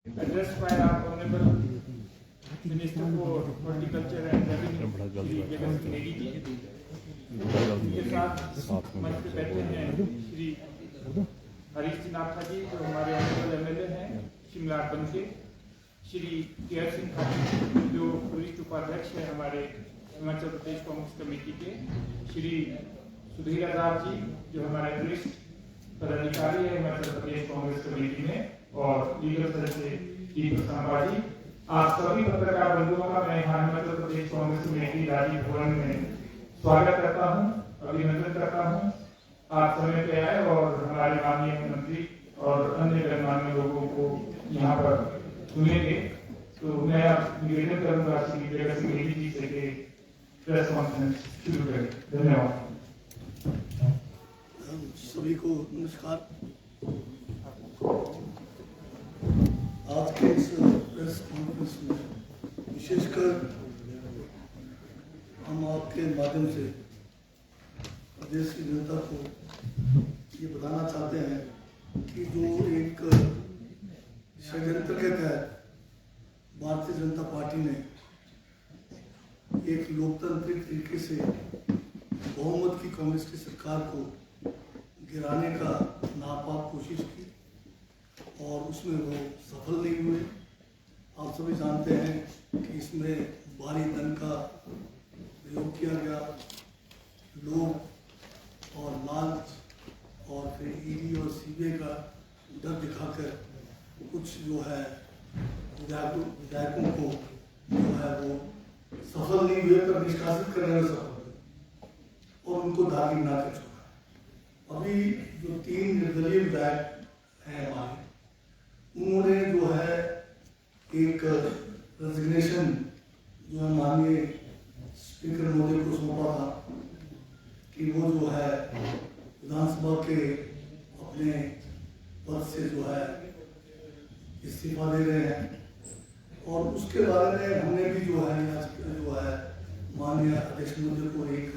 addressed by our Honorable Minister for Horticulture and Revenue, Shri Jagat Singh Negi ji. उनके साथ मंच पे बैठे हैं श्री हरीश नाथा जी, जो हमारे ऑनरेबल एमएलए हैं शिमला अर्बन के, श्री केयर सिंह खाटी जो वरिष्ठ उपाध्यक्ष हैं हमारे हिमाचल प्रदेश कांग्रेस कमेटी के, श्री सुधीर आजाद जी जो हमारे वरिष्ठ पदाधिकारी है हिमाचल प्रदेश कांग्रेस कमेटी में, और लीगल सेल से दीपक सांबा जी। आप सभी पत्रकार बंधुओं का मैं हिमाचल प्रदेश कांग्रेस कमेटी राजीव भवन में स्वागत करता हूं, अभिनंदन करता हूं। आप समय पे आए और हमारे माननीय मंत्री और अन्य गणमान्य लोगों को यहाँ पर सुनेंगे। तो मैं आप निवेदन करूंगा श्री जगत सिंह नेगी जी से कि प्रेस कॉन्फ्रेंस शुरू करें। धन्यवाद। सभी को नमस्कार। आज के इस प्रेस कॉन्फ्रेंस में विशेषकर हम आपके माध्यम से प्रदेश की जनता को ये बताना चाहते हैं कि जो एक षड्यंत्र के तहत भारतीय जनता पार्टी ने एक लोकतांत्रिक तरीके से बहुमत की कांग्रेस की सरकार को गिराने का नापाक कोशिश की और उसमें वो सफल नहीं हुए। आप सभी जानते हैं कि इसमें भारी धन का प्रयोग किया गया, लोग और लालच और फिर ईडी और सीबीआई का डर दिखाकर कुछ जो है विधायकों को जो है वो सफल नहीं हुए पर निष्कासित करने में सफल हुए और उनको धार्मिक ना कर चुका। अभी जो 3 निर्दलीय विधायक हैं हमारे, उन्होंने जो है एक रेजिग्नेशन जो है माननीय स्पीकर महोदय को सौंपा था कि वो जो है विधानसभा के अपने पद से जो है इस्तीफा दे रहे हैं। और उसके बारे में हमने भी जो है माननीय अध्यक्ष महोदय को एक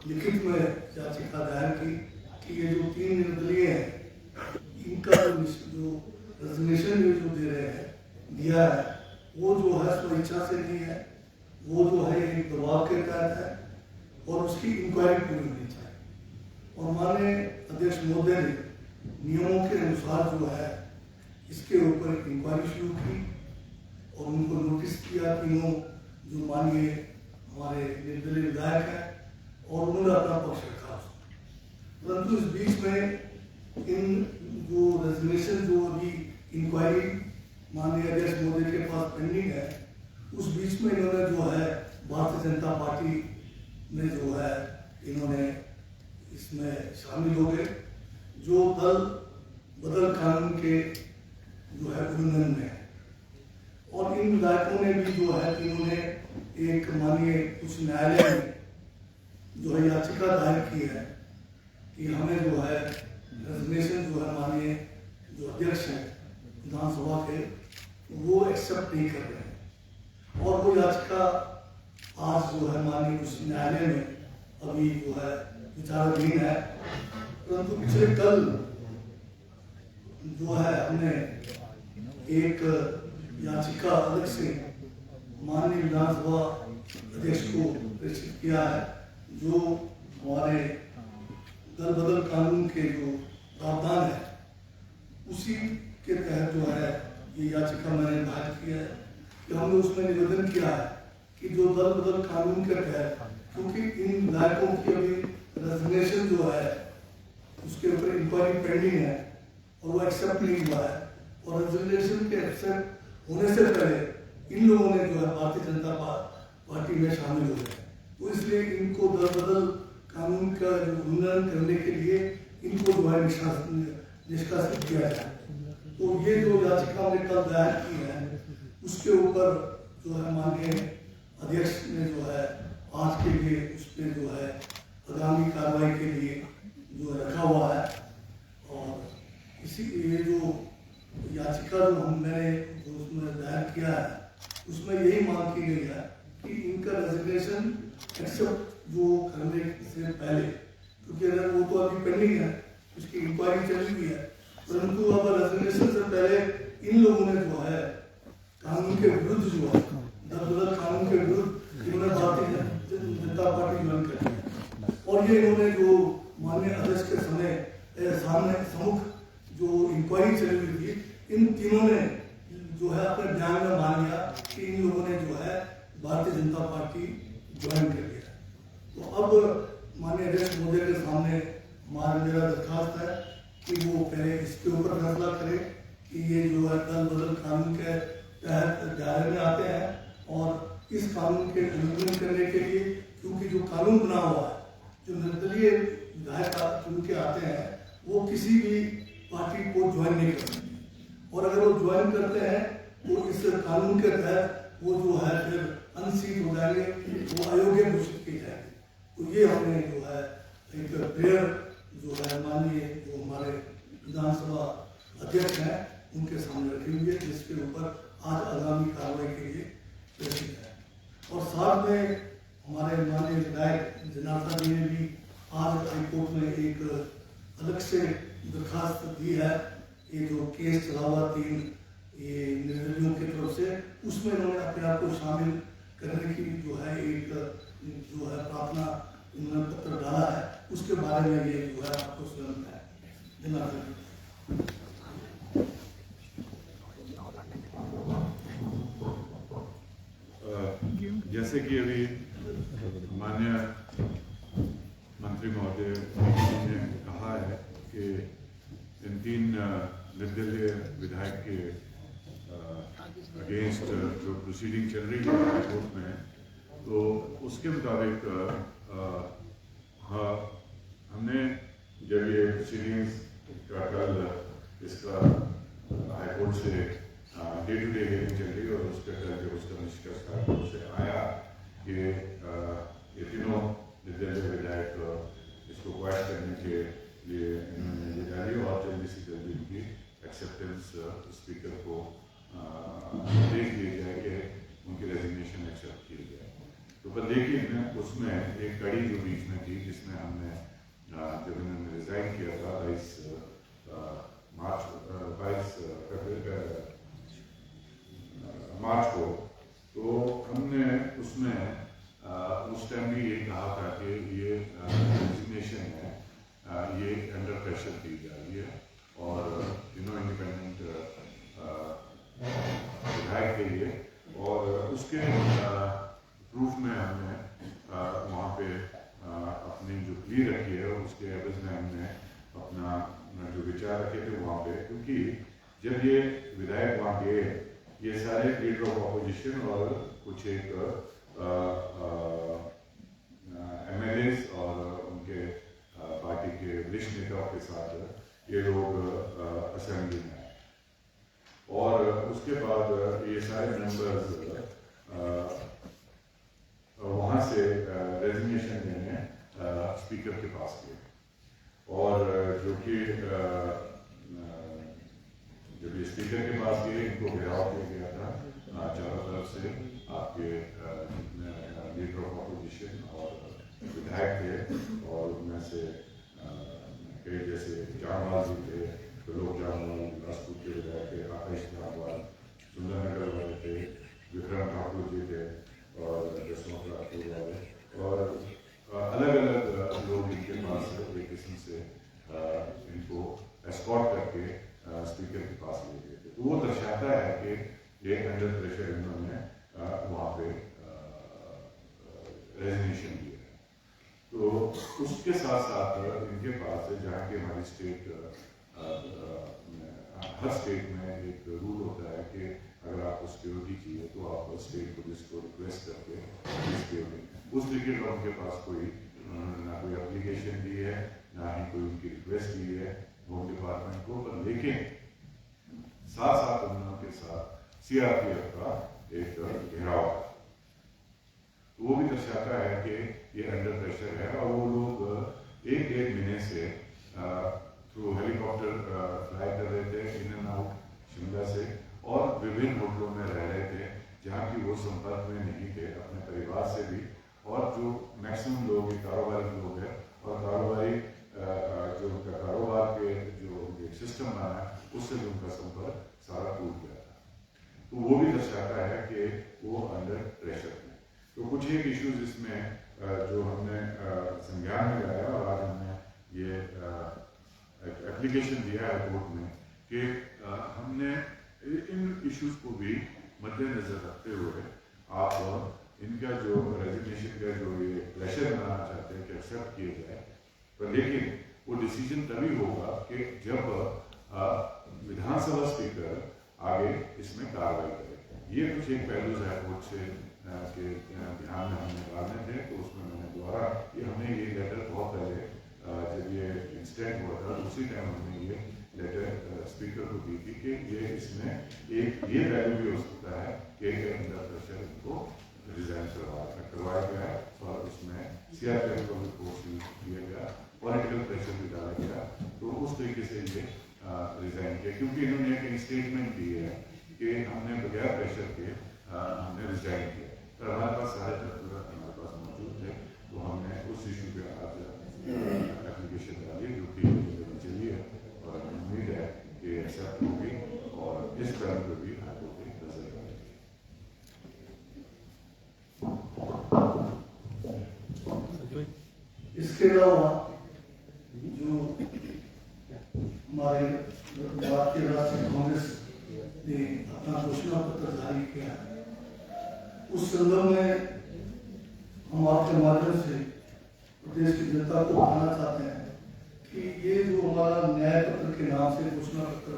लिखित में याचिका दायर की कि ये जो 3 निर्दलीय हैं इनका जो रेजिग्नेशन जो दे रहे हैं दिया है वो जो है स्वेच्छा से नहीं है, वो जो है एक दबाव के तहत है और उसकी इंक्वायरी पूरी होनी चाहिए। और माननीय अध्यक्ष महोदय ने नियमों के अनुसार जो है इसके ऊपर इंक्वायरी शुरू की और उनको नोटिस किया तीनों जो माननीय हमारे निर्दलीय विधायक हैं और उन्होंने अपना पक्ष रखा। परंतु इस बीच में इन जो रेजोल्यूशन जो अभी इंक्वायरी माननीय अध्यक्ष महोदय के पास पेंडिंग है, उस बीच में इन्होंने जो है भारतीय जनता पार्टी में जो है इन्होंने इसमें शामिल हो गए जो दल बदल कानून के जो है उल्लंघन में है। और इन विधायकों ने भी जो है इन्होंने एक माननीय उच्च न्यायालय में जो है याचिका दायर की है कि हमें जो है रेजिग्नेशन जो है माननीय जो अध्यक्ष हैं विधानसभा के वो एक्सेप्ट नहीं कर रहे हैं। और वो याचिका आज जो है माननीय उच्च न्यायालय में अभी जो है विचाराधीन है। परंतु पिछले कल जो है हमने एक याचिका अलग से माननीय विधानसभा अध्यक्ष को प्रेषित किया है जो हमारे दल बदल कानून के जो प्रावधान है उसी के तहत जो है ये याचिका मैंने दायर की है कि हमने उसमें निवेदन किया है कि जो दल बदल कानून के तहत, क्योंकि इन विधायकों की अभी रेजिग्नेशन जो है उसके ऊपर इंक्वायरी पेंडिंग है और वो एक्सेप्ट नहीं हुआ है और रेजिग्नेशन के एक्सेप्ट होने से पहले इन लोगों ने जो है भारतीय जनता पार्टी में शामिल हो गए। तो इसलिए इनको दल बदल कानून का उल्लंघन करने के लिए इनको जो है निष्कासित किया जाए। तो ये जो याचिका हमने कल दायर की है उसके ऊपर जो है माननीय अध्यक्ष ने जो है आज के लिए उस पर जो है आगामी कार्रवाई के लिए जो रखा हुआ है। और इसी ये जो याचिका जो मैंने जो उसमें दायर किया है उसमें यही मांग की गई है कि इनका रेजिग्नेशन एक्सेप्ट जो करने से पहले, क्योंकि अगर वो तो अभी पेंडिंग है उसकी इंक्वायरी चल रही है, परंतु अब रेजिग्नेशन से पहले इन लोगों ने जो है कानून के विरुद्ध जो है दलबदल कानून के विरुद्ध इन्होंने भारतीय जनता पार्टी ज्वाइन कर लिया। और ये इन्होंने जो माननीय अध्यक्ष के सामने सम्मुख जो इंक्वायरी चली हुई थी, इन तीनों ने जो है अपने ध्यान में मान लिया कि इन लोगों ने जो है भारतीय जनता पार्टी ज्वाइन कर लिया। तो अब माननीय अध्यक्ष महोदय के सामने मेरा दरखास्त है कि वो पहले इसके ऊपर फैसला करे कि ये जो है दल बदल कानून के तहत दायरे में आते हैं, और इस कानून के उल्लंघन करने के लिए, क्योंकि जो कानून बना हुआ है, जो निर्दलीय विधायक चुन के आते हैं वो किसी भी पार्टी को ज्वाइन नहीं कर सकते, और अगर वो ज्वाइन करते हैं तो इस कानून के तहत वो जो है फिर अनसीट हो जाएंगे, वो अयोग्य घोषित किए जाएंगे। तो ये हमने जो है एक प्रेयर जो है माननीय जो हमारे विधानसभा अध्यक्ष हैं उनके सामने रखी हुई है, जिसके ऊपर आज आगामी कार्रवाई के लिए प्रेषित है। और साथ में हमारे माननीय विधायक जनार्दन जी ने भी आज हाईकोर्ट में एक अलग से दरखास्त दी है। ये जो केस चला हुआ 3 ये निर्दलियों की तरफ से, उसमें इन्होंने अपने आप को शामिल करने की जो है एक जो है प्रार्थना उन्होंने पत्र डाला है, उसके बारे में ये जो है आपको स्वयं है जनार्दन। जैसे कि अभी माननीय मंत्री महोदय ने कहा है कि इन 3 निर्दलीय विधायक के अगेंस्ट जो प्रोसीडिंग चल रही है कोर्ट में, तो उसके मुताबिक हाँ, हमने जब ये प्रोसीडिंग्स का कल इसका हाईकोर्ट से डे टू डे हियरिंग चल रही, और उसके कल जब उसका निष्कर्ष हाईकोर्ट से आया कि ये तीनों निर्दलीय विधायक इसको क्वाश करने के लिए इन्होंने ये डाली, और जल्दी से जल्दी उनकी एक्सेप्टेंस स्पीकर को देख दिया जाए कि उनकी रेजिग्नेशन एक्सेप्ट की जाए। तो पर लेकिन उसमें एक कड़ी जो बीच में थी, जिसमें हमने जब इन्होंने रिजाइन किया था 22 मार्च को, तो हमने उसमें उस टाइम भी ये कहा था कि ये रेजिग्नेशन है, ये अंडर प्रेशर दी जा रही है, और इंडिपेंडेंट विधायक के लिए, और उसके प्रूफ में हमने वहाँ पे अपनी जो प्ली रखी है उसके एवज में हमने अपना जो विचार रखे थे वहाँ पे, क्योंकि जब ये विधायक वहाँ गए, ये सारे लीडर ऑफ अपोजिशन और कुछ एक MLAs और उनके पार्टी के वरिष्ठ नेताओं के साथ ये लोग असेंबली में आए, और उसके बाद ये सारे मेंबर्स वहाँ से रेजिग्नेशन देने स्पीकर के पास गए, और जो कि जब ये स्पीकर के पास गए, इनको घेराव किया गया था चारों तरफ से, आपके लीडर ऑफ अपोजिशन और विधायक थे, और उनमें से कई जैसे जामवाल जी थे, त्रिलोक जामवाल, बिलासपुर के विधायक थे, आकाश जामवाल, सुंदरनगर वाले थे, विक्रम ठाकुर जी थे, और जसवंत राठौर वाले, और अलग अलग लोग इनके पास एक किस्म से इनको एस्कॉर्ट करके स्पीकर के पास ले गए थे। तो वो दर्शाता है कि ये अंडर प्रेशर इन्होंने वहाँ पे रेजिग्नेशन दिया है। तो उसके साथ साथ इनके पास जहाँ की हमारी स्टेट हर स्टेट में एक रूल होता है कि अगर आपको सिक्योरिटी चाहिए तो आप स्टेट पुलिस को रिक्वेस्ट करके सिक्योरिटी, उस तरीके का उनके पास कोई ना कोई एप्लीकेशन दी है, ना ही कोई उनकी रिक्वेस्ट दी है होम डिपार्टमेंट को, पर लेकिन साथ साथ उनके साथ CRPF का एक घेराव है, तो वो भी दर्शाता है कि ये अंडर प्रेशर है, और वो लोग 1-1.5 महीने से थ्रू हेलीकॉप्टर फ्लाई कर रहे थे इन एंड आउट शिमला से, और विभिन्न होटलों में रह रहे थे जहाँ की वो संपर्क में नहीं थे अपने परिवार से भी, और जो मैक्सिमम लोग कारोबारी लोग हैं, और कारोबारी जो उनका कारोबार के जो एक सिस्टम बना है उससे भी उनका संपर्क सारा टूट गया था। तो वो भी दर्शाता है कि वो अंडर प्रेशर थे। तो कुछ एक इश्यूज इसमें जो हमने संज्ञान में लाया और आज हमने ये एप्लीकेशन दिया है कोर्ट में कि हमने इन इश्यूज को भी मद्देनजर रखते हुए आप इनका जो रेजिग्नेशन का जो ये प्रेशर बनाना चाहते हैं कि एक्सेप्ट किए जाए, पर लेकिन वो डिसीजन तभी होगा कि जब विधानसभा स्पीकर आगे इसमें कार्रवाई करे। ये कुछ एक पहलू है कोर्ट से के ध्यान में हमने डालने थे, तो उसमें मैंने दोबारा हमने ये लेटर बहुत पहले जब ये इंसिडेंट हुआ था उसी टाइम हमने ये लेटर स्पीकर को दी थी कि ये इसमें एक ये वैल्यू भी हो सकता है कि अंडर प्रेशर इनको रिजाइन करवाया गया और उसमें CRPF को भी फोर्स यूज किया गया, पॉलिटिकल प्रेशर भी डाला गया, तो उस तरीके से ये रिजाइन किया, क्योंकि इन्होंने एक स्टेटमेंट दी है कि हमने बगैर प्रेशर के हमने रिजाइन किया। तो हमारे पास सारे तथ्य हमारे पास मौजूद थे, तो हमने उस इशू पे आज एप्लीकेशन डाली जो कि चली है और उम्मीद है कि एक्सेप्ट होगी और इस तरह पर भी हाईकोर्ट की नजर आएगी। इसके अलावा जो हमारे भारतीय राष्ट्रीय कांग्रेस ने अपना घोषणा पत्र जारी किया, उस संदर्भ में हम आपके माध्यम से प्रदेश की जनता को बताना चाहते हैं कि ये जो हमारा न्याय पत्र के नाम से घोषणा पत्र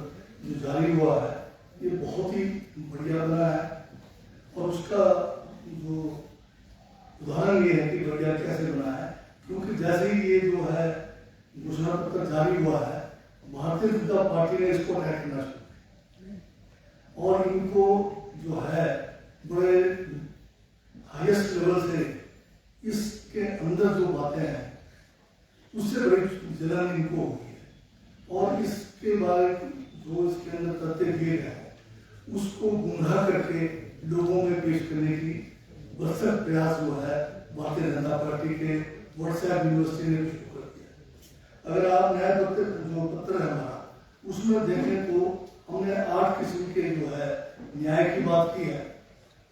जो जारी हुआ है, ये बहुत ही बढ़िया बना है और उसका जो उदाहरण ये है कि बढ़िया कैसे बना है, क्योंकि जैसे ही ये जो है घोषणा पत्र जारी हुआ है, भारतीय जनता पार्टी ने इसको अटैक करना शुरू और इनको जो है बड़े हाईएस्ट लेवल से इसके अंदर जो बातें हैं उससे बड़ी जलन इनको हुई है और इसके बारे जो इसके अंदर तथ्य दिए गए हैं उसको गुमराह करके लोगों में पेश करने की भरसक प्रयास हुआ है भारतीय जनता पार्टी के व्हाट्सएप यूनिवर्सिटी ने शुरू कर दिया। अगर आप न्याय पत्र जो पत्र है हमारा उसमें देखें तो हमने 8 किस्म के जो है न्याय की बात की है।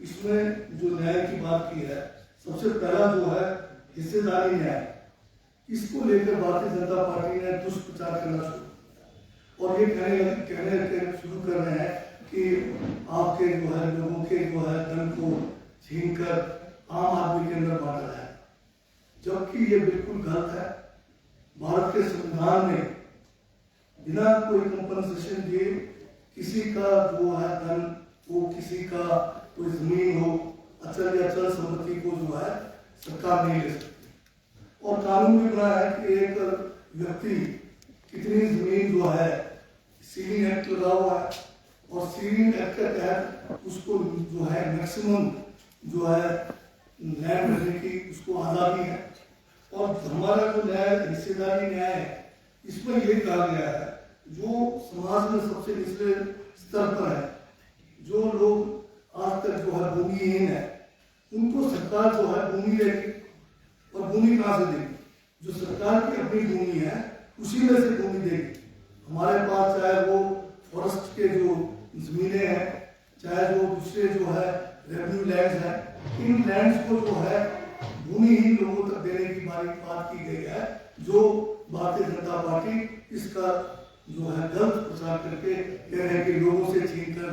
इसमें जो न्याय की बात की है, सबसे पहला जो है हिस्सेदारी न्याय, इसको लेकर भारतीय जनता पार्टी ने दुष्प्रचार करना शुरू और ये कहने शुरू कर रहे हैं कि आपके जो है लोगों के जो है धन को छीनकर आम आदमी के अंदर बांटा है, जबकि ये बिल्कुल गलत है। भारत के संविधान में बिना कोई कंपनसेशन दिए किसी का जो है धन हो, किसी का कोई जमीन हो, अचल या अचल संपत्ति को जो है सरकार नहीं ले सकती और कानून भी बना है कि एक व्यक्ति कितनी जमीन जो है सीलिंग एक्ट लगा हुआ है और सीलिंग एक्ट के तहत उसको जो है मैक्सिमम जो है लैंड रखने की उसको आजादी है। और हमारा जो न्याय हिस्सेदारी न्याय है, इसमें ये कहा गया है जो समाज में सबसे निचले स्तर पर है, जो लोग आज तक जो है भूमिहीन है, उनको सरकार जो है भूमि देगी और भूमि कहाँ से देगी? जो सरकार की अपनी भूमि है उसी में से भूमि देगी। हमारे पास चाहे वो फॉरेस्ट के जो जमीनें हैं, चाहे वो दूसरे जो है रेवेन्यू लैंड्स हैं, इन लैंड्स को जो है भूमिहीन लोगों तक देने की बात की गई है, जो भारतीय जनता पार्टी इसका जो है गलत प्रचार करके कह रहे हैं कि लोगों से छीनकर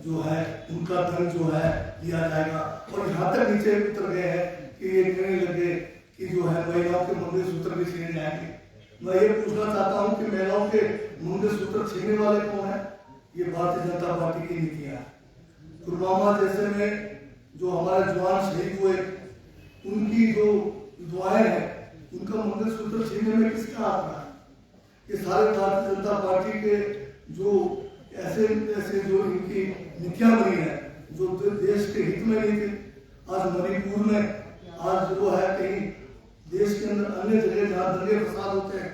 जो है उनका धन जो है लिया जाएगा। और यहाँ तक नीचे उतर गए हैं कि ये कहने लगे कि जो है महिलाओं के मंगलसूत्र भी छीने जाएंगे। मैं ये पूछना चाहता हूँ कि महिलाओं के मंगलसूत्र छीनने वाले कौन है? ये भारतीय जनता पार्टी की नीतियां है। पुलवामा जैसे में जो हमारे जवान शहीद हुए, उनकी जो दुआएं हैं, उनका मंगलसूत्र छीनने में किसका हाथ रहा? ये सारे भारतीय जनता पार्टी के जो ऐसे जो इनकी नीतियां बनी है, जो देश के हित में नहीं थी। आज मणिपुर में आज जो है कहीं देश के अंदर अन्य जगह जहाँ दंगे फसाद होते हैं,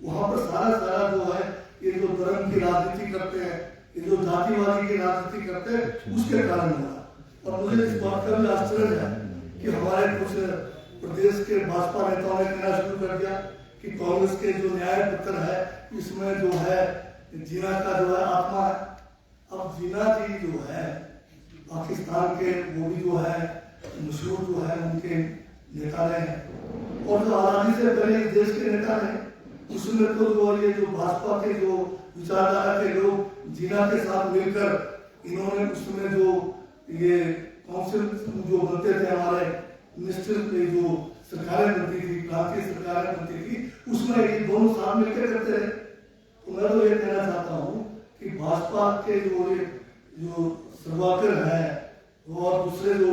वहां पर सारा जो है ये जो धर्म की राजनीति करते हैं, ये जो जातिवादी की राजनीति करते हैं, उसके कारण हुआ। और मुझे इस बात का भी आश्चर्य है कि हमारे कुछ प्रदेश के भाजपा नेताओं ने कहना शुरू कर दिया कि कांग्रेस के जो न्याय पत्र है इसमें जो है जीना का जो है आत्मा है। अब जिन्ना जी जो है पाकिस्तान के, वो भी जो है मशहूर जो है उनके नेता रहे हैं, और जो आज़ादी से पहले इस देश के नेता रहे, उसमें तो जो ये जो भाजपा के जो विचारधारा के लोग जिन्ना के साथ मिलकर इन्होंने उसमें जो ये काउंसिल जो बनते थे, हमारे मिनिस्टर जो सरकारें बनती थी, प्रांतीय सरकारें बनती थी, उसमें ये दोनों साथ मिलकर करते रहे। तो मैं तो ये कहना चाहता हूँ कि भाजपा के जो सरवाकर है और दूसरे जो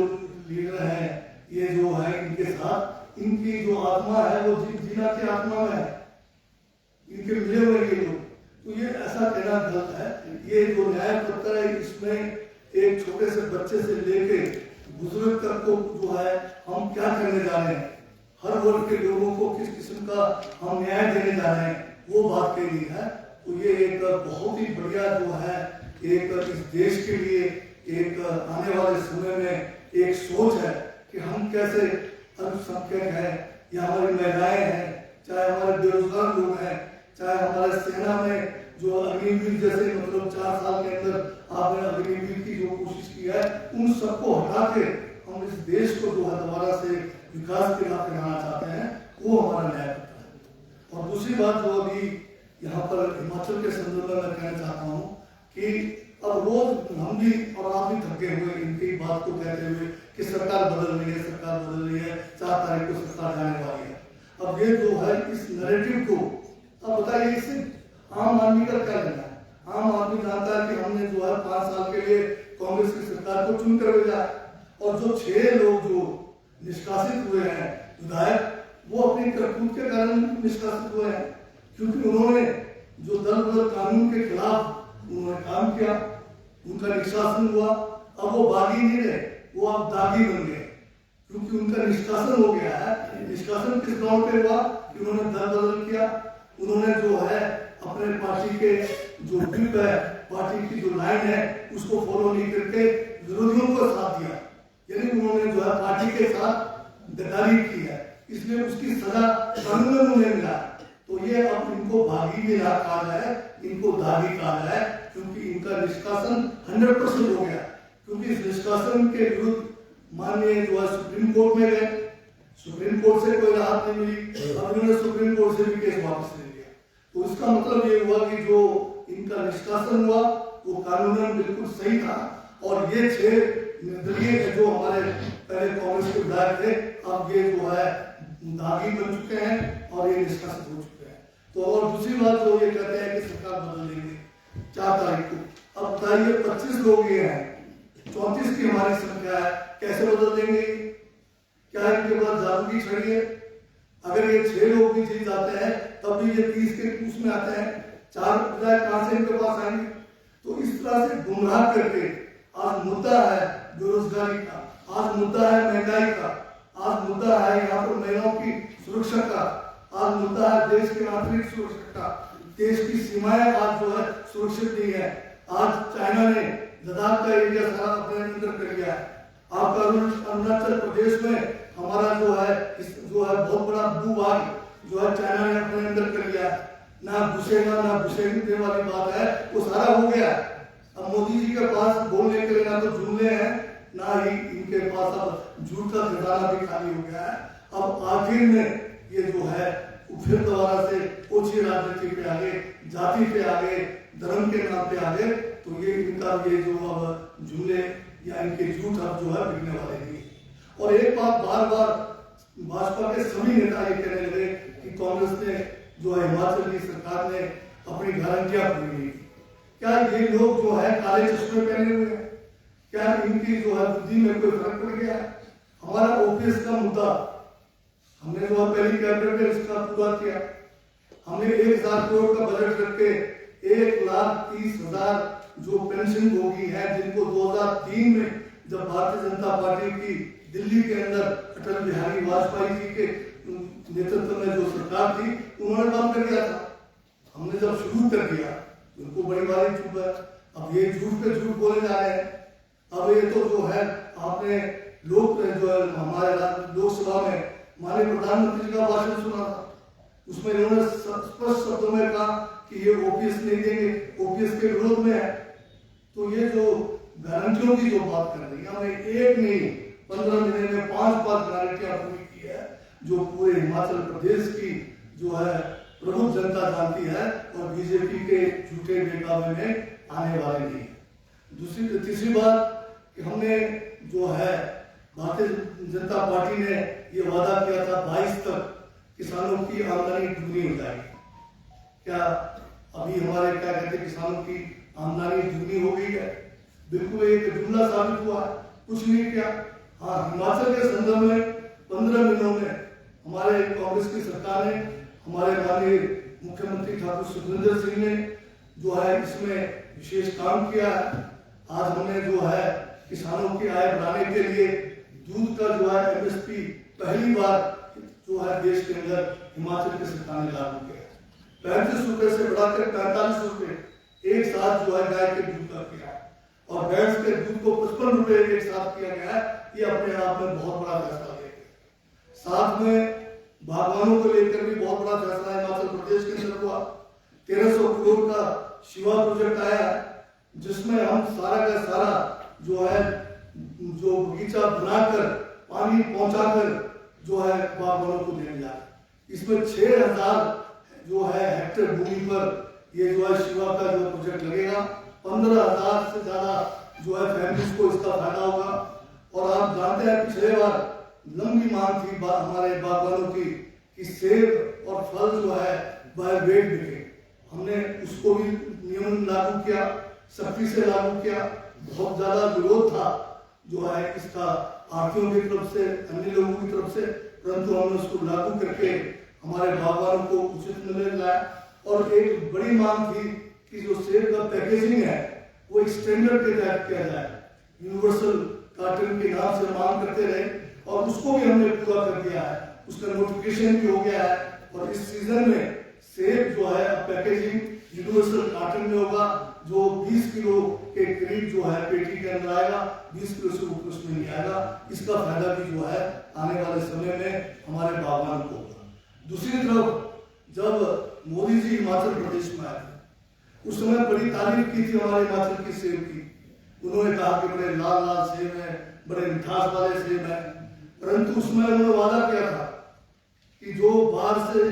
लीडर हैं, ये जो है इनके साथ इनकी जो आत्मा है वो जिन्ना की आत्मा में है, इनके मिले हुए ये लोग। तो ये ऐसा कहना गलत है। ये जो न्याय पत्र है इसमें एक छोटे से बच्चे से लेके बुजुर्ग तक को जो है हम क्या करने जा रहे हैं, हर वर्ग के लोगों को किस किस्म का हम न्याय देने जा रहे हैं, वो बात के लिए है। तो ये एक बहुत ही बढ़िया जो है एक इस देश के लिए एक आने वाले समय में एक सोच है कि हम कैसे अल्पसंख्यक हैं या हमारी महिलाएं हैं, चाहे हमारे बेरोजगार लोग हैं, चाहे हमारे सेना में जो अग्निवीर जैसे मतलब 4 साल के अंदर आपने अग्निवीर की जो कोशिश की है, उन सबको हटा के हम इस देश को जो है दोबारा से विकास के राह पे लाना चाहते हैं, वो हमारा न्याय करता है। और दूसरी बात जो अभी यहाँ पर हिमाचल के संदर्भ में मैं कहना चाहता हूँ कि अब रोज हम भी और आप भी थके हुए इनकी बात को कहते हुए कि सरकार बदल रही है, सरकार बदल रही है, 4 तारीख को सरकार जाने वाली है। अब ये जो है इस नैरेटिव को अब बताइए, इससे आम आदमी का क्या लेना है? आम आदमी जानता है कि हमने जो है 5 साल के लिए कांग्रेस की सरकार को चुन कर भेजा, और जो 6 लोग जो निष्कासित हुए हैं विधायक, वो अपनी करतूत के कारण निष्कासित हुए हैं, क्योंकि उन्होंने जो दल बदल कानून के खिलाफ उन्होंने काम किया, उनका निष्कासन हुआ। अब वो बागी नहीं रहे, वो अब दागी बन गए, क्योंकि उनका निष्कासन हो गया है। निष्कासन किस ग्राउंड पे हुआ कि उन्होंने दल बदल किया, उन्होंने जो है अपने पार्टी के जो व्यूह है, पार्टी की जो लाइन है, उसको फॉलो नहीं करके विरोधियों को साथ दिया, यानी उन्होंने जो है पार्टी के साथ गद्दारी की है, इसलिए उसकी सजा कानून में उन्हें मिला। तो ये अब इनको भागी भी ना कहा जाए, इनको दागी कहा जाए, क्योंकि इनका निष्कासन 100% हो गया। क्योंकि इस निष्कासन के विरुद्ध माननीय जो है सुप्रीम कोर्ट में गए, सुप्रीम कोर्ट से कोई राहत नहीं मिली, अब इन्होंने सुप्रीम कोर्ट से भी केस वापस ले लिया। तो इसका मतलब ये हुआ कि जो इनका निष्कासन हुआ वो कानूनन बिल्कुल सही था, और ये 6 निर्दलीय जो हमारे पहले कांग्रेस के विधायक थे, अब ये जो है दागी बन चुके हैं और ये निष्कासित हो चुके हैं। तो और दूसरी बात जो ये कहते हैं कि सरकार बदल देंगे 4 तारीख को, अब बताइए 25 लोग ये हैं, 34 की हमारी संख्या है, कैसे बदल देंगे? क्या इनके पास जादू की छड़ी है? अगर ये 6 लोग भी जीत जाते हैं तब भी ये 30 के उसमें आते हैं, 4 विधायक कहां से इनके पास आएंगे? तो इस तरह से गुमराह करके आज मुद्दा है बेरोजगारी का, आज मुद्दा है महंगाई का, आज मुद्दा है यहाँ पर महिलाओं की सुरक्षा का, आज मुद्दा है देश के आंतरिक सुरक्षा का, देश की सीमाएं आज जो है सुरक्षित नहीं है। आज चाइना ने लद्दाख का एरिया सारा अपने अंदर कर लिया है। आपका अरुणाचल प्रदेश में हमारा जो है बहुत बड़ा भूभाग जो है चाइना ने अपने अंदर कर लिया है, ना घुसेगा ना घुसेंगे वाली बात है, वो सारा हो गया। अब मोदी जी के पास बोलने के लिए ना तो जुमले हैं, ना ही इनके पास अब झूठ का खजाना भी खाली हो गया है। अब आखिर में ये जो है फिर दोबारा से ओछी राजनीति पे आगे, जाति पे आगे, धर्म के नाम पे आगे, तो ये इनका ये जो अब जुमले या इनके झूठ अब जो है बिकने वाले नहीं। और एक बात बार बार भाजपा के सभी नेता ये कहने लगे कि कांग्रेस ने जो है हिमाचल की सरकार ने अपनी गारंटियां पूरी नहीं। क्या ये लोग जो है काले चश्मे पहने हुए हैं? क्या इनकी जो है बुद्धि में कोई फर्क पड़ गया है? हमारा ओपीएस का मुद्दा हमने जो है पहली कैबिनेट में इसका पूरा किया। हमने 1000 करोड़ का बजट रख के 1,30,000 जो पेंशन भोगी है, जिनको 2003 में जब भारतीय जनता पार्टी की दिल्ली के अंदर अटल बिहारी वाजपेयी जी के नेतृत्व में जो सरकार थी, उन्होंने बंद कर दिया था। हमने जब शुरू कर दिया उनको बड़ी भारी चुप है। अब ये झूठ पे झूठ बोले जा रहे हैं। अब ये तो जो है आपने लोग जो है हमारे लोकसभा में माननीय प्रधानमंत्री जी का भाषण सुना था, उसमें इन्होंने स्पष्ट शब्दों में कहा कि ये ओपीएस नहीं देंगे, ओपीएस के विरोध में है। तो ये जो गारंटियों की जो बात कर रही है, हमने एक नहीं 15 महीने में 5 गारंटियां पूरी की है, जो पूरे हिमाचल प्रदेश की जो है प्रमुख जनता जानती है और बीजेपी के झूठे बेकाबे में आने वाले नहीं है। तीसरी बात कि हमने जो है भारतीय जनता पार्टी ने ये वादा किया था 22 तक किसानों की आमदनी दुगनी हो जाएगी। क्या अभी हमारे क्या कहते हैं किसानों की आमदनी दुगनी हो गई है? बिल्कुल एक जुमला साबित हुआ है, कुछ नहीं किया। हाँ, हिमाचल के संदर्भ में 15 महीनों में हमारे कांग्रेस की सरकार ने, हमारे माननीय मुख्यमंत्री ठाकुर सुखविंदर सिंह ने जो है इसमें विशेष काम किया है। आज हमने जो है किसानों की आय बढ़ाने के लिए दूध का जो है MSP पहली बार जो है देश के अंदर हिमाचल की सरकार ने लागू किया। 35 रुपए से बढ़ाकर 45 रुपए एक साथ जो है गाय के दूध का किया है, और भैंस के दूध को 55 रुपए एक साथ किया गया है। ये अपने आप में बहुत बड़ा फैसला है। साथ में बागवानों को लेकर भी बहुत बड़ा फैसला हिमाचल प्रदेश के अंदर हुआ। 1300 करोड़ का शिवा प्रोजेक्ट आया है, जिसमें हम सारा का सारा जो है जो बगीचा बनाकर पानी पहुंचाकर जो है बागवानों को देने जा रहे। इसमें 6000 जो है हेक्टेयर भूमि पर ये जो है शिवा का जो प्रोजेक्ट लगेगा। 15,000 से ज्यादा जो है फैमिलीज को इसका फायदा होगा। और आप जानते हैं पिछले बार लंबी मांग थी हमारे बागवानों की कि सेब और फल जो है बाय वेट बिके। हमने उसको भी नियम लागू किया, सख्ती से लागू किया। बहुत ज्यादा विरोध था जो है इसका आढ़तियों की तरफ से, अन्य लोगों की तरफ से, परंतु हमने उसको लागू करके हमारे बागवानों को उचित मूल्य दिलाया। और एक बड़ी मांग थी कि जो सेब का पैकेजिंग है वो एक स्टैंडर्ड के तहत किया जाए। यूनिवर्सल कार्टन के नाम से मांग करते रहे और उसको भी हमने पूरा कर दिया है, उसका नोटिफिकेशन भी हो गया है। और इस सीजन में सेब जो है पैकेजिंग यूनिवर्सल कार्टन में होगा, जो 20 किलो के करीब जो है पेटी के अंदर आएगा, 20 किलो से ऊपर उसमें नहीं आएगा। इसका फायदा भी जो है आने वाले समय में हमारे बागवान को होगा। दूसरी तरफ जब मोदी जी हिमाचल प्रदेश में आए उस समय बड़ी तारीफ की थी हमारे हिमाचल की सेब की। उन्होंने कहा कि बड़े लाल लाल सेब है, बड़े मिठास वाले सेब है, परंतु उसमें उन्होंने वादा किया था कि जो बाहर से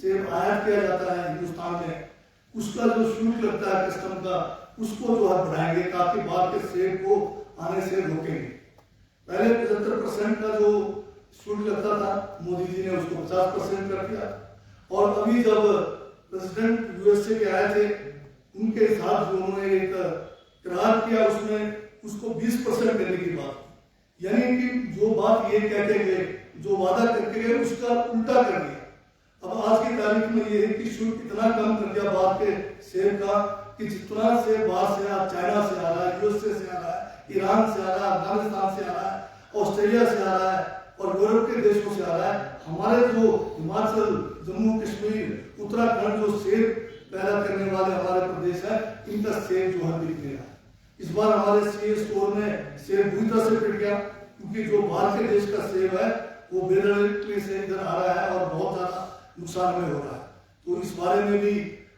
सेब आयात किया जाता है हिंदुस्तान में, उसका जो शुल्क लगता है कस्टम का, उसको जो है बढ़ाएंगे ताकि बाहर के सेब को आने से रोकेंगे। पहले 75% का जो शुल्क लगता था, मोदी जी ने उसको 50% कर दिया। और अभी जब प्रेसिडेंट USA के आए थे, उनके साथ जो उन्होंने एक करार किया, उसमें उसको 20% करने की बात, यानी कि जो बात ये कहते गए, जो वादा करके गए, उसका उल्टा कर दिया। अब आज की तारीख में ये है कि शुल्क इतना कम कर दिया बाहर के सेब का कि जितना सेब बाहर से चाइना से आ रहा है, USA से आ रहा है, ईरान से आ रहा है, अफगानिस्तान से आ रहा है, ऑस्ट्रेलिया से आ रहा है और यूरोप के देशों से आ रहा है, हमारे जो हिमाचल, जम्मू कश्मीर, उत्तराखंड जो सेब पैदा करने वाले हमारे प्रदेश है, इनका सेब जो है बिक गया। इस बार हमारे CA स्टोर में सेब बुरी तरह से पिट गया, क्योंकि जो बाहर के देश का सेब है वो बेदखली से इधर आ रहा है और बहुत ज्यादा नुकसान में हो रहा है। तो इस बारे में भी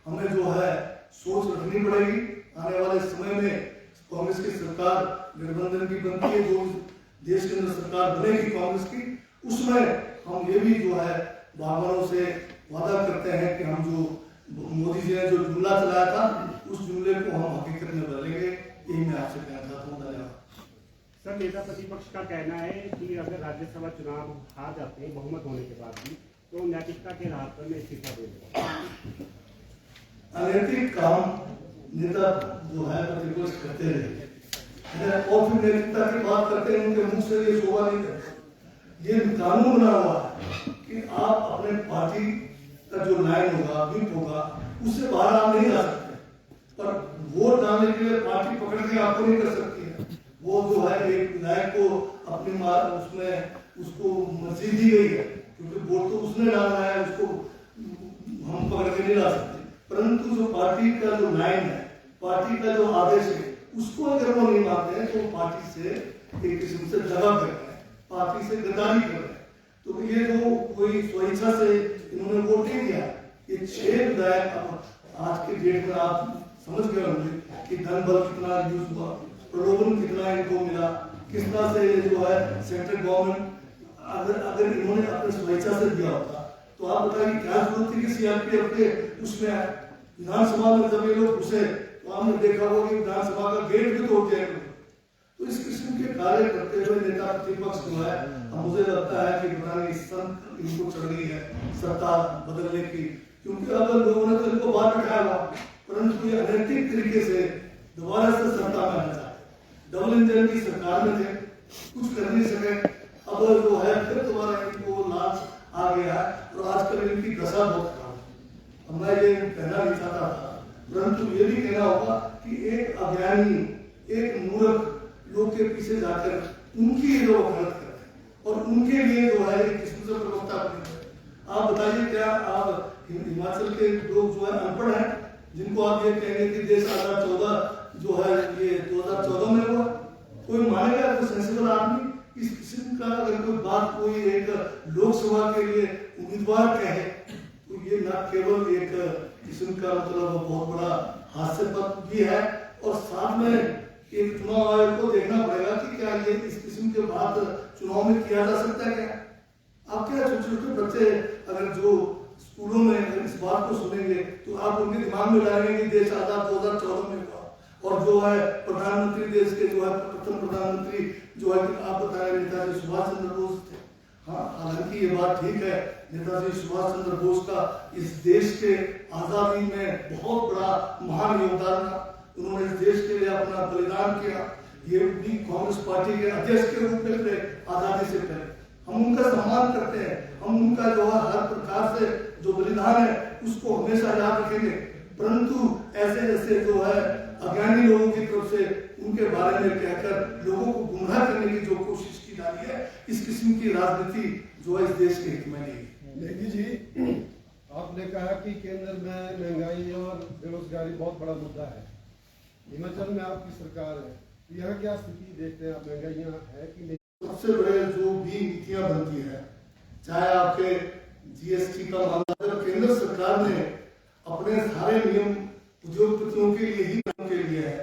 हमें जो है सोच रखनी पड़ेगी। आने वाले समय में कांग्रेस की सरकार गठबंधन की बनती है, जो देश के अंदर सरकार बनेगी कांग्रेस की, उसमें हम ये भी जो है बागवानों से वादा करते हैं कि हम जो मोदी जी ने जो जुमला चलाया था, उस जुमले को हम हकीकत में बदलेंगे। यही मैं आपसे कहना चाहता हूँ। धन्यवाद। सर, नेता प्रतिपक्ष का कहना है कि अगर राज्यसभा चुनाव हार जाते हैं बहुमत होने के बाद भी, तो नैतिकता के आधार पर मैं इस्तीफा दे दूंगा। अनैतिक काम नेता जो है प्रतिपक्ष करते रहे और फिर नैतिकता की बात करते हैं, उनके मुंह से ये शोभा नहीं करते। ये कानून बना हुआ है कि आप अपने पार्टी का जो लाइन होगा, व्हिप होगा, उससे बाहर आप नहीं जा सकते। पर वोट डालने के लिए पार्टी पकड़ के आपको नहीं कर सकती है। वो जो है एक विधायक को अपनी उसमें उसको मर्जी दी गई है, क्योंकि वोट तो उसने डालना है, उसको हम पकड़ के नहीं ला सकते। परंतु जो पार्टी का जो लाइन है, पार्टी का जो आदेश है, उसको अगर वो नहीं मानते हैं तो पार्टी से एक किस्म से दगा कर रहे हैं, पार्टी से गद्दारी कर रहे हैं। तो ये जो कोई स्वेच्छा से इन्होंने वोट नहीं दिया, ये 6 विधायक आज के डेट में आप समझ गए होंगे कि धन बल कितना यूज हुआ, प्रलोभन कितना इनको मिला, किस तरह से जो है सेंट्रल गवर्नमेंट अगर इन्होंने अपने स्वेच्छा से दिया होता तो आप बताइए क्या जरूरत थी कि सीआरपीएफ के उसमें विधानसभा में जब ये लोग घुसे तो आपने देखा होगा कि विधानसभा का गेट भी तोड़ दिया। तो इस किस्म के कार्य करते हुए नेता प्रतिपक्ष जो है, मुझे लगता है कि पता नहीं संत इनको चढ़ गई है सत्ता बदलने की, क्योंकि अगर लोगों ने तो इनको बाहर बिठाया परंतु ये अनैतिक तरीके से दोबारा से सत्ता में आना चाहते। डबल इंजन की सरकार में थे, कुछ कर नहीं सके, अब जो है फिर दोबारा इनको लालच आ गया है और आजकल इनकी दशा बहुत खराब। मैं ये कहना नहीं चाहता था, परंतु ये भी कहना होगा कि एक अज्ञानी, एक मूर्ख लोग के पीछे जाकर उनकी जो वकालत करते हैं और उनके लिए जो है एक किस्म से प्रवक्ता बनते हैं। आप बताइए क्या आप हिमाचल के लोग जो है अनपढ़ हैं, जिनको आप ये कहेंगे कि देश आजाद 14 जो है ये 2014 में हुआ, कोई मानेगा? कोई सेंसिबल आदमी इस किस्म का अगर कोई बात कोई एक लोकसभा के लिए उम्मीदवार कहे तो ये न केवल एक किस्म का मतलब बहुत बड़ा हास्यास्पद भी है और साथ में एक चुनाव आयोग को देखना पड़ेगा कि क्या ये इस किस्म के बात चुनाव में किया जा सकता है क्या? आप क्या छोटे छोटे बच्चे अगर जो स्कूलों में इस बात को सुनेंगे तो आप उनके दिमाग में डालेंगे कि देश आजाद 2014 में हुआ और जो है प्रधानमंत्री देश के जो है प्रथम प्रधानमंत्री जो है आप बता रहे नेताजी सुभाष चंद्र बोस थे। हाँ, हालांकि ये बात ठीक है, नेताजी सुभाष चंद्र बोस का इस देश के आजादी में बहुत बड़ा महान योगदान था। उन्होंने इस देश के लिए अपना बलिदान किया। ये भी कांग्रेस पार्टी के अध्यक्ष के रूप में थे आजादी से पहले। हम उनका सम्मान करते हैं, हम उनका जो है हर प्रकार से जो बलिदान है उसको हमेशा याद रखेंगे, परंतु ऐसे ऐसे जो है अज्ञानी लोगों की तरफ से उनके बारे में कहकर लोगों को गुमराह करने की जो कोशिश की जा रही है, इस किस्म की राजनीति जो है इस देश के हित में नहीं। नेगी जी, आपने कहा कि केंद्र में महंगाई और बेरोजगारी बहुत बड़ा मुद्दा है। हिमाचल में आपकी सरकार है, तो यहाँ क्या स्थिति देखते हैं आप? महंगाई है कि नहीं? सबसे बड़े जो भी नीतियां बनती है, चाहे आपके जीएसटी का मामला, केंद्र सरकार ने अपने सारे नियम उद्योगपतियों के लिए ही के लिए है,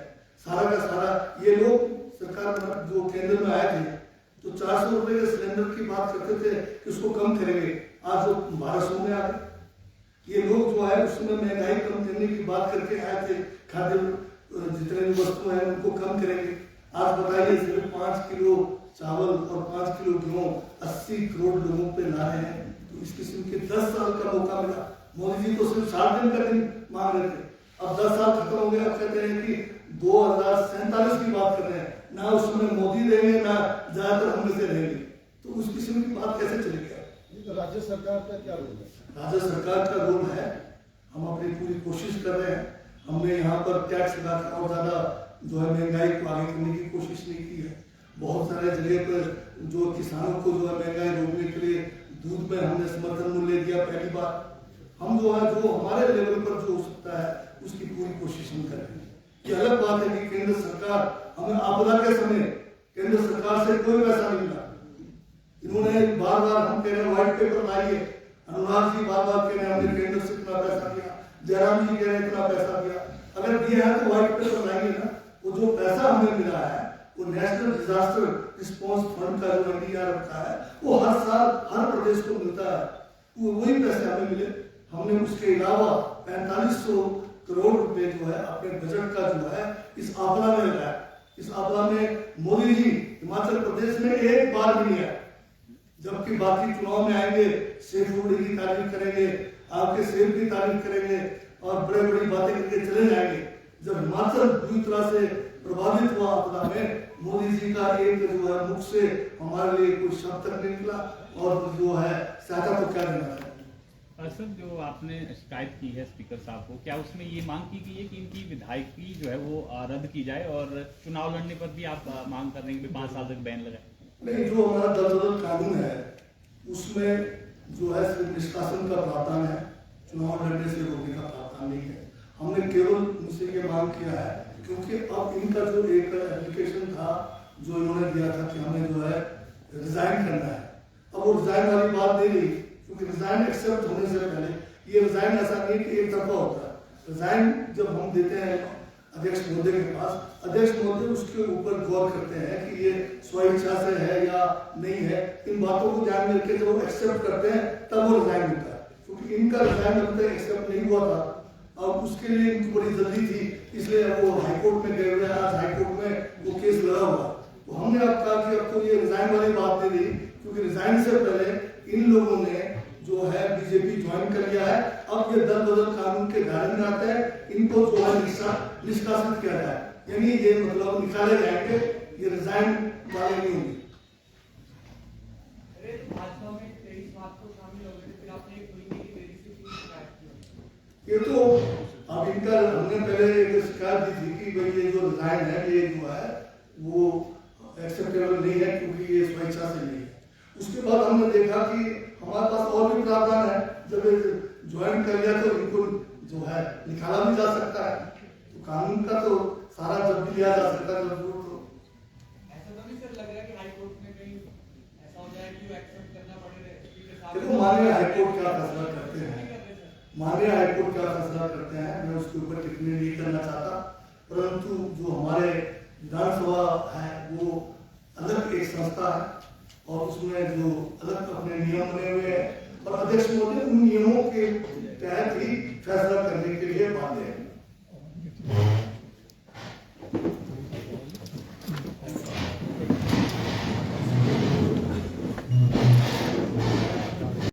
सारा का सारा। ये लोग सरकार जो केंद्र में आए थे तो 400 रुपए के सिलेंडर की बात करते थे कि उसको कम करेंगे, आज वो 1200 में आ गए। ये लोग जो है उसमें महंगाई कम करने की बात करके आए थे, खाद्य जितने भी वस्तु है उनको कम करेंगे। आज बताइए सिर्फ 5 किलो चावल और 5 किलो गेहूं 80 करोड़ लोगों पे ला रहे हैं। तो इस किस्म के 10 साल का मौका मिला। मोदी जी तो सिर्फ 60 दिन का दिन मांग रहे थे, अब 10 साल खत्म हो गए, अब कहते हैं कि 2047 की बात कर रहे हैं। ना उसमें मोदी देंगे ना ज्यादातर हम में से रहेंगे, तो उस किस्म की बात कैसे चलेगी? तो राज्य सरकार का क्या रोल है? राज्य सरकार का रोल है, हम अपनी पूरी कोशिश कर रहे हैं। हमने यहाँ पर टैक्स लगाकर और ज्यादा जो है महंगाई को आगे करने की कोशिश नहीं की है। बहुत सारे जगह पर जो किसानों को जो है महंगाई रोकने के लिए दूध में हमने समर्थन मूल्य दिया पहली बार। हम जो है जो हमारे लेवल पर जो हो सकता है उसकी पूरी कोशिश हम कर रहे हैं। ये अलग बात है कि केंद्र सरकार हमें आपदा के समय केंद्र सरकार से कोई पैसा नहीं मिला। इन्होंने बार बार हम कह रहे व्हाइट पेपर लाइए, अनुराग जी बार बार कह रहे हमने केंद्र से इतना पैसा दिया, जयराम जी कह रहे इतना पैसा दिया। अगर दिया है तो व्हाइट पेपर लाइए ना। वो जो पैसा हमें मिला है वो नेशनल डिजास्टर रिस्पांस फंड का जो NDR रखा है वो हर साल हर प्रदेश को मिलता है, वो वही पैसे हमें मिले। हमने उसके अलावा 4500 करोड़ रुपए जो है अपने बजट का जो है इस आपदा में लगाया। इस आपदा में मोदी जी हिमाचल प्रदेश में एक बार भी नहीं आए, जबकि बाकी चुनाव में आएंगे, सेफ फूड की तारीफ करेंगे, आपके सेब की तारीफ करेंगे और बड़े बड़ी बातें करके चले जाएंगे। जब हिमाचल पूरी तरह से प्रभावित हुआ आपदा में, मोदी जी का एक जो है मुख से हमारे लिए कोई शब्द तक नहीं निकला और जो है सहायता तो क्या देना था। सर, जो आपने शिकायत की है स्पीकर साहब को, क्या उसमें ये मांग की गई है कि इनकी विधायकी जो है वो रद्द की जाए और चुनाव लड़ने पर भी आप मांग कर रहे हैं कि 5 साल तक बैन लगाए? नहीं, जो हमारा दलबदल कानून है उसमें जो है सिर्फ निष्कासन का प्रावधान है, चुनाव लड़ने से रोकने का प्रावधान नहीं है। हमने केवल उनसे ये मांग किया है क्योंकि अब इनका जो एक एप्लीकेशन था जो इन्होंने दिया था कि हमें जो है रिजाइन करना है, अब वो रिजाइन वाली बात नहीं रही, क्योंकि रिजाइन एक्सेप्ट होने से पहले ये रिजाइन ऐसा नहीं कि एक तरफा होता है। रिजाइन जब हम देते हैं अध्यक्ष महोदय के पास, अध्यक्ष महोदय उसके ऊपर गौर करते हैं कि ये स्वेच्छा से है या नहीं है। इन बातों को ध्यान में रखकर जब वो एक्सेप्ट करते हैं तब वो रिजाइन होता है, क्योंकि इनका रिजाइन अब तक एक्सेप्ट नहीं हुआ था। अब उसके लिए इनको बड़ी जल्दी थी, इसलिए वो हाईकोर्ट में गए हुए हैं। आज हाईकोर्ट में वो केस लड़ा हुआ। तो हमने अब कहा कि अब तो ये रिजाइन वाली बात नहीं रही, क्योंकि रिजाइन से पहले इन लोगों ने जो है बीजेपी ज्वाइन कर लिया है। अब ये दल बदल कानून के दायरे में आते हैं, इनको जो है निष्कासित किया जाए, यानी ये मतलब निकाले जाएंगे, ये रिजाइन वाले नहीं होंगे। ये तो अब इनका हमने पहले एक शिकायत दी थी कि भाई ये जो रिजाइन है ये जो है वो एक्सेप्टेबल नहीं है, क्योंकि ये स्वेच्छा से नहीं है। उसके बाद हमने देखा कि हमारे पास और भी प्रावधान है, जब ज्वाइन कर लिया तो इनको जो है निकाला भी जा सकता है। तो कानून का तो सारा जब भी लिया जा सकता है जब जरूरत हो। ऐसा तो नहीं सर लग रहा है कि हाई कोर्ट में कहीं ऐसा हो जाए कि वो एक्सेप्ट करना पड़ेगा? देखो माननीय हाईकोर्ट क्या फैसला करते हैं, माननीय हाईकोर्ट क्या फैसला करते हैं, मैं उसके ऊपर टिप्पणी नहीं करना चाहता। परंतु जो हमारे विधानसभा है वो अलग एक संस्था है और उसमें जो अलग अपने नियम बने हुए हैं और अध्यक्ष महोदय उन नियमों के तहत ही फैसला करने के लिए बाध्य है।